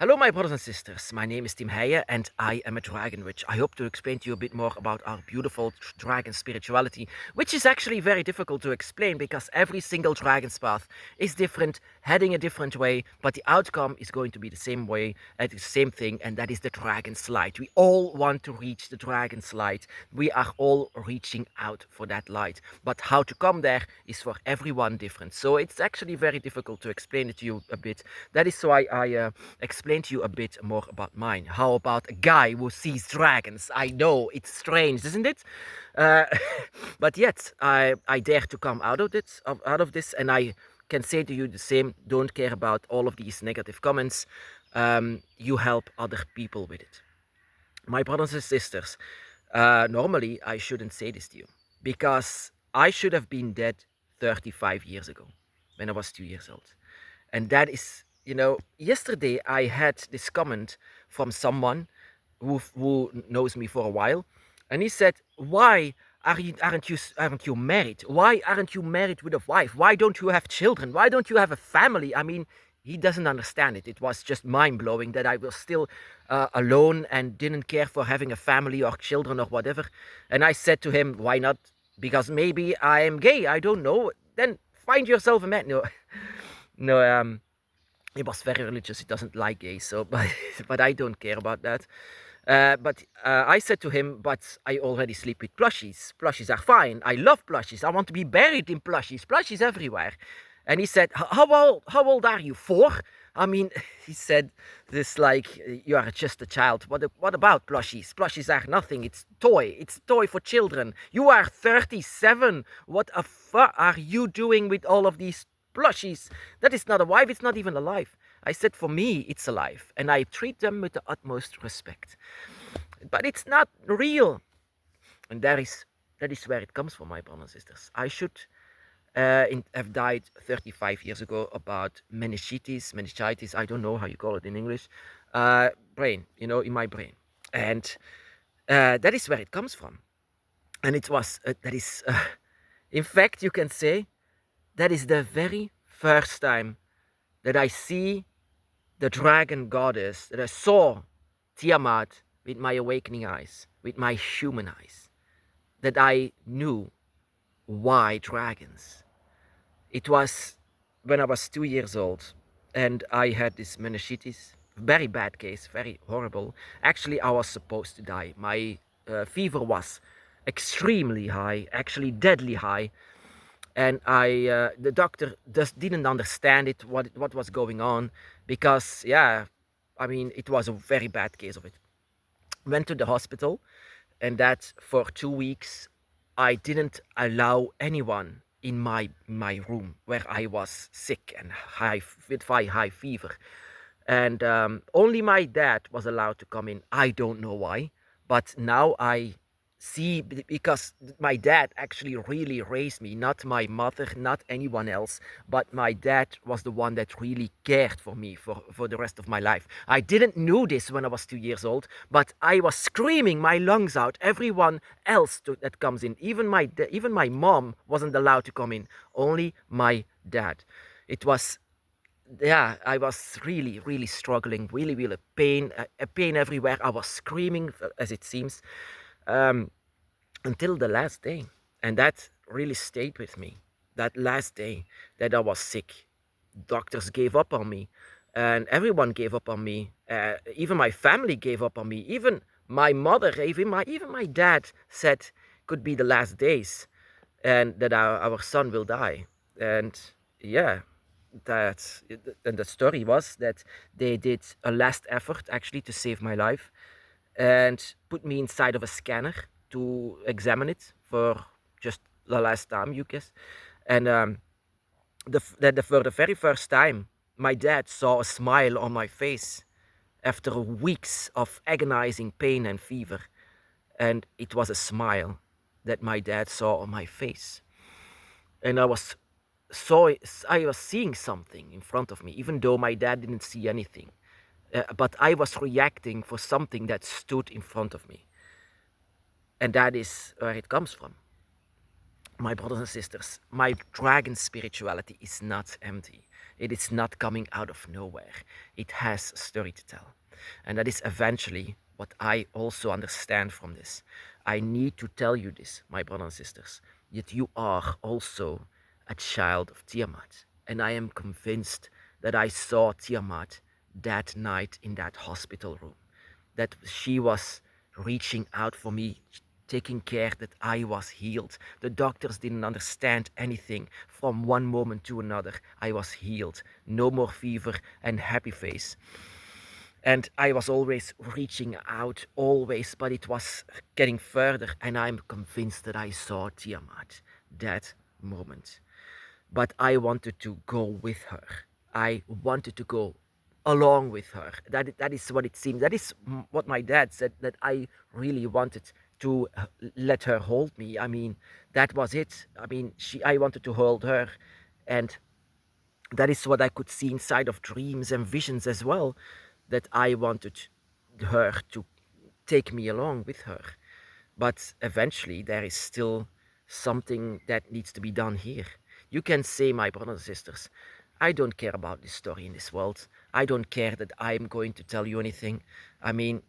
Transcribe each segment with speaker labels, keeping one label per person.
Speaker 1: Hello, my brothers and sisters. My name is Tim Heijen and I am a dragon witch. I hope to explain to you a bit more about our beautiful dragon spirituality, which is actually very difficult to explain because every single dragon's path is different, heading a different way, but the outcome is going to be the same way, the same thing, and that is the dragon's light. We all want to reach the dragon's light. We are all reaching out for that light, but how to come there is for everyone different. So it's actually very difficult to explain it to you a bit. That is why I explain to you a bit more about mine. How about a guy who sees dragons? I know it's strange, isn't it? Uh, but yet I dare to come out of this, and I can say to you the same. Don't care about all of these negative comments. You help other people with it. My brothers and sisters, normally I shouldn't say this to you because I should have been dead 35 years ago when I was 2 years old. And that is, yesterday I had this comment from someone who knows me for a while, and he said, "Why aren't you married? Why aren't you married with a wife? Why don't you have children? Why don't you have a family?" I mean, he doesn't understand it. It was just mind blowing that I was still alone and didn't care for having a family or children or whatever. And I said to him, "Why not? Because maybe I am gay. I don't know. Then find yourself a man." No, no. He was very religious. He doesn't like gays, so but I don't care about that. But I said to him, "But I already sleep with plushies. Plushies are fine. I love plushies. I want to be buried in plushies. Plushies everywhere." And he said, "How old are you? 4?" I mean, he said this like you are just a child. What about plushies? Plushies are nothing. It's toy. It's toy for children. You are 37. What a fuck are you doing with all of these plushies? That is not a wife. It's not even alive." I said, "For me, it's alive, and I treat them with the utmost respect. But it's not real." And that is where it comes from, my brothers and sisters. I should have died 35 years ago about meningitis. I don't know how you call it in English. Brain, in my brain. And that is where it comes from. And in fact, you can say, that is the very first time that I see the dragon goddess, that I saw Tiamat with my awakening eyes, with my human eyes, that I knew why dragons. It was when I was 2 years old and I had this meningitis, very bad case, very horrible. Actually, I was supposed to die. My fever was extremely high, actually deadly high. And the doctor just didn't understand what was going on because, yeah, I mean, it was a very bad case of it. Went to the hospital, and that for 2 weeks I didn't allow anyone in my room where I was sick and with high fever, and only my dad was allowed to come in. I don't know why, but now I see, because my dad actually really raised me, not my mother, not anyone else, but my dad was the one that really cared for me for the rest of my life. I didn't know this when I was 2 years old, but I was screaming my lungs out. Everyone else that comes in, even my mom wasn't allowed to come in, only my dad. It was, yeah, I was really, really struggling, really, really a pain everywhere. I was screaming, as it seems, until the last day. And that really stayed with me. That last day that I was sick, doctors gave up on me, and everyone gave up on me. Even my family gave up on me. Even my mother, even my dad said could be the last days, and that our son will die. And yeah, that and the story was that they did a last effort actually to save my life and put me inside of a scanner to examine it for just the last time, you guess. And for the very first time, my dad saw a smile on my face after weeks of agonizing pain and fever. And it was a smile that my dad saw on my face. And I was seeing something in front of me, even though my dad didn't see anything. But I was reacting for something that stood in front of me. And that is where it comes from. My brothers and sisters, my dragon spirituality is not empty. It is not coming out of nowhere. It has a story to tell. And that is eventually what I also understand from this. I need to tell you this, my brothers and sisters, that you are also a child of Tiamat. And I am convinced that I saw Tiamat that night in that hospital room, that she was reaching out for me, taking care that I was healed. The doctors didn't understand anything. From one moment to another, I was healed. No more fever and happy face. And I was always reaching out, always, but it was getting further. And I'm convinced that I saw Tiamat that moment. But I wanted to go with her. I wanted to go along with her. That is what it seemed. That is what my dad said, that I really wanted to let her hold me. I mean, that was it. I mean, I wanted to hold her, and that is what I could see inside of dreams and visions as well, that I wanted her to take me along with her. But eventually, there is still something that needs to be done here. You can say, my brothers and sisters, I don't care about this story in this world. I don't care that I'm going to tell you anything. I mean,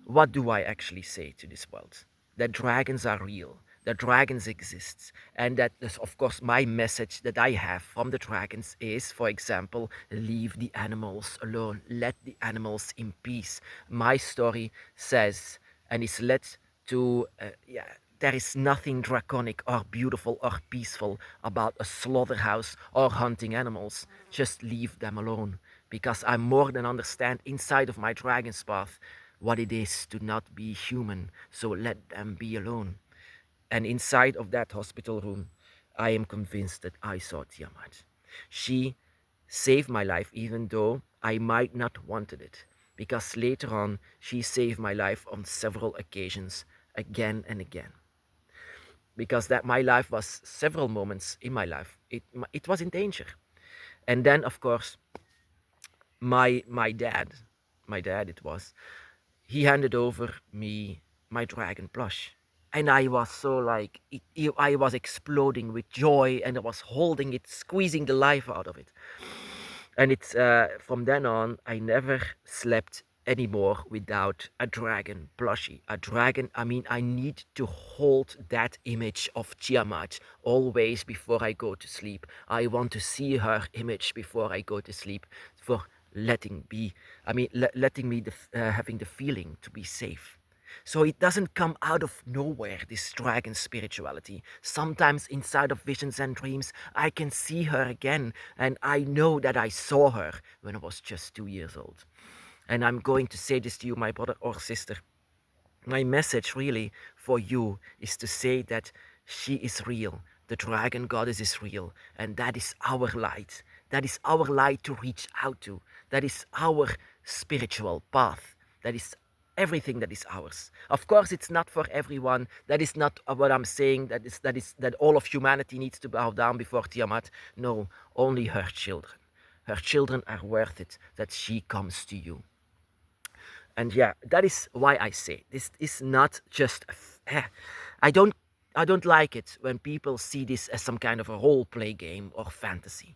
Speaker 1: what do I actually say to this world? That dragons are real, that dragons exist, and that is, of course, my message that I have from the dragons is, for example, leave the animals alone, let the animals in peace. My story says and is led to, yeah, there is nothing draconic or beautiful or peaceful about a slaughterhouse or hunting animals. Just leave them alone, because I more than understand inside of my dragon's path what it is to not be human, so let them be alone. And inside of that hospital room, I am convinced that I saw Tiamat. She saved my life, even though I might not wanted it, because later on she saved my life on several occasions, again and again. Because that my life was several moments in my life, it was in danger. And then, of course, my dad, my dad it was, he handed over me my dragon plush. And I was so like, I was exploding with joy, and I was holding it, squeezing the life out of it. And it's from then on, I never slept anymore without a dragon plushie. A dragon, I mean, I need to hold that image of Tiamat always before I go to sleep. I want to see her image before I go to sleep, for letting be, I mean, letting me having the feeling to be safe. So it doesn't come out of nowhere, this dragon spirituality. Sometimes inside of visions and dreams, I can see her again, and I know that I saw her when I was just 2 years old. And I'm going to say this to you, my brother or sister. My message really for you is to say that she is real. The dragon goddess is real, and that is our light. That is our light to reach out to. That is our spiritual path. That is everything that is ours. Of course, it's not for everyone. That is not what I'm saying. That all of humanity needs to bow down before Tiamat. No, only her children. Her children are worth it that she comes to you. And yeah, that is why I say this is not just I don't I don't like it when people see this as some kind of a role play game or fantasy.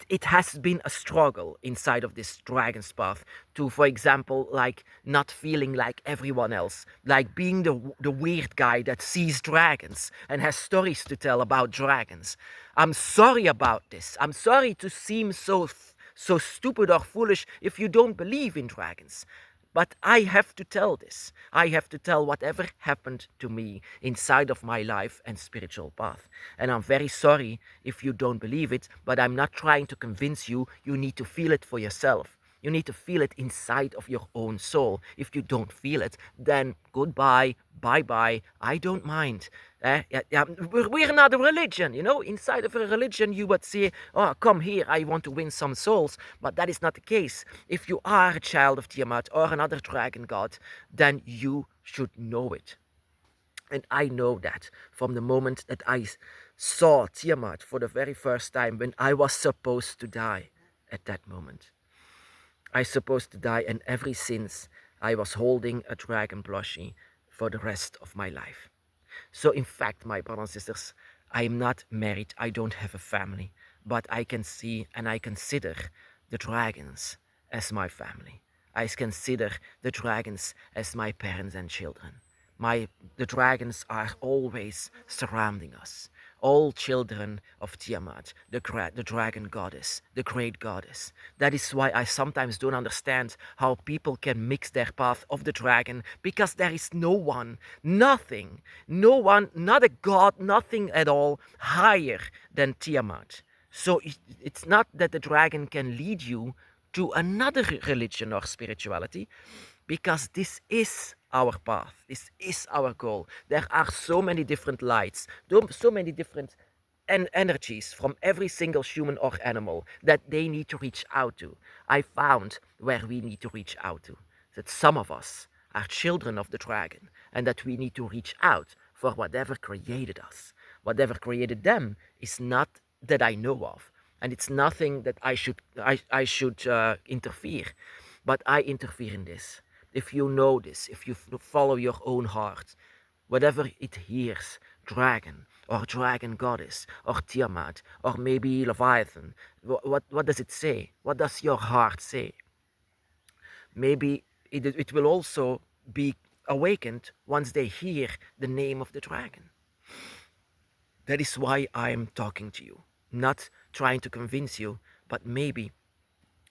Speaker 1: It has been a struggle inside of this dragon's path to, for example, like not feeling like everyone else, like being the weird guy that sees dragons and has stories to tell about dragons. I'm sorry about this. I'm sorry to seem so stupid or foolish if you don't believe in dragons. But I have to tell this. I have to tell whatever happened to me inside of my life and spiritual path. And I'm very sorry if you don't believe it, but I'm not trying to convince you. You need to feel it for yourself. You need to feel it inside of your own soul. If you don't feel it, then goodbye, bye bye. I don't mind. Yeah, we're not a religion, you know. Inside of a religion, you would say, "Oh, come here, I want to win some souls." But that is not the case. If you are a child of Tiamat or another dragon god, then you should know it. And I know that from the moment that I saw Tiamat for the very first time, when I was supposed to die at that moment. I supposed to die, and ever since I was holding a dragon plushie for the rest of my life. So in fact, my brothers and sisters, I am not married. I don't have a family. but I can see and I consider the dragons as my family. I consider the dragons as my parents and children. The dragons are always surrounding us. All children of Tiamat, the dragon goddess, the great goddess. That is why I sometimes don't understand how people can mix their path of the dragon, because there is no one, nothing, no one, not a god, nothing at all higher than Tiamat. So it's not that the dragon can lead you to another religion or spirituality, because this is our path, this is our goal. There are so many different lights, so many different energies from every single human or animal that they need to reach out to. I found where we need to reach out to, that some of us are children of the dragon, and that we need to reach out for whatever created us. Whatever created them is not that I know of, and it's nothing that I should interfere, but I interfere in this. If you know this, if you follow your own heart, whatever it hears, dragon or dragon goddess or Tiamat or maybe Leviathan, what does it say? What does your heart say? Maybe it will also be awakened once they hear the name of the dragon. That is why I'm talking to you, not trying to convince you, but maybe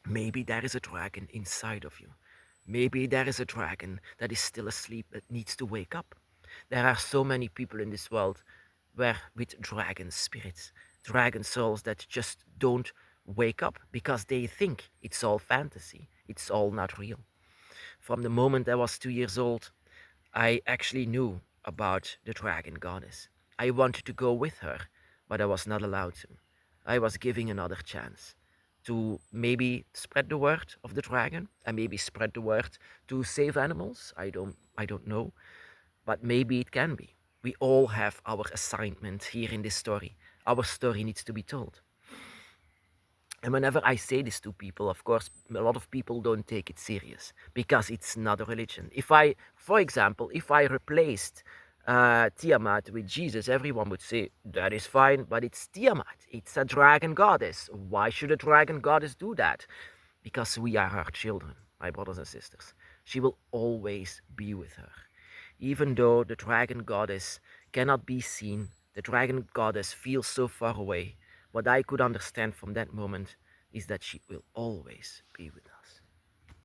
Speaker 1: there is a dragon inside of you. Maybe there is a dragon that is still asleep that needs to wake up. There are so many people in this world where with dragon spirits, dragon souls that just don't wake up because they think it's all fantasy, it's all not real. From the moment I was 2 years old, I actually knew about the dragon goddess. I wanted to go with her, but I was not allowed to. I was giving another chance to maybe spread the word of the dragon and maybe spread the word to save animals. I don't know, but maybe it can be. We all have our assignment here in this story. Our story needs to be told. And whenever I say this to people, of course, a lot of people don't take it serious because it's not a religion. If I, for example, if I replaced Tiamat with Jesus, everyone would say, that is fine, but it's Tiamat. It's a dragon goddess. Why should a dragon goddess do that? Because we are her children, my brothers and sisters. She will always be with her. Even though the dragon goddess cannot be seen, the dragon goddess feels so far away. What I could understand from that moment is that she will always be with us.